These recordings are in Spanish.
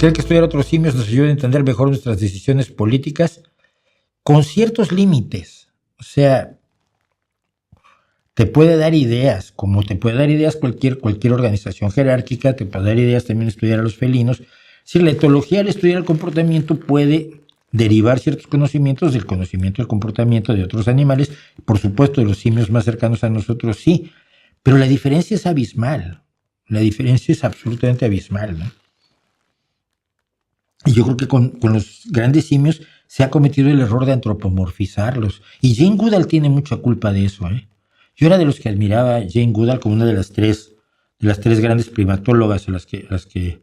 Cree que estudiar otros simios nos ayuda a entender mejor nuestras decisiones políticas con ciertos límites. O sea, te puede dar ideas, como te puede dar ideas cualquier organización jerárquica, te puede dar ideas también estudiar a los felinos. Si la etología al estudiar el comportamiento puede derivar ciertos conocimientos del conocimiento del comportamiento de otros animales, por supuesto de los simios más cercanos a nosotros, sí, pero la diferencia es abismal, la diferencia es absolutamente abismal, ¿no? Y yo creo que con los grandes simios se ha cometido el error de antropomorfizarlos, y Jane Goodall tiene mucha culpa de eso, ¿eh? Yo era de los que admiraba a Jane Goodall como una de las tres grandes primatólogas a las que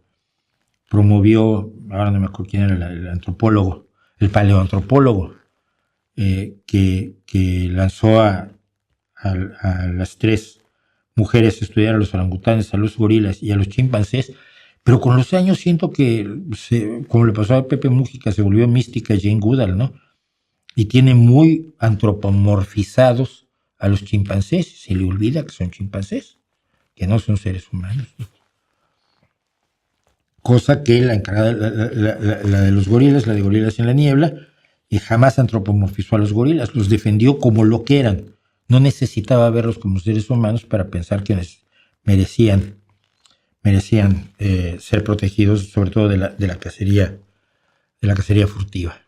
promovió, ahora no me acuerdo quién era el antropólogo, el paleoantropólogo, que lanzó a las tres mujeres a estudiar a los orangutanes, a los gorilas y a los chimpancés, pero con los años siento que, como le pasó a Pepe Mújica, se volvió mística Jane Goodall, ¿no? Y tiene muy antropomorfizados a los chimpancés, se le olvida que son chimpancés, que no son seres humanos, ¿no? Cosa que la encargada, la de los gorilas, la de Gorilas en la Niebla, jamás antropomorfizó a los gorilas, los defendió como lo que eran. No necesitaba verlos como seres humanos para pensar que merecían ser protegidos, sobre todo de la cacería furtiva.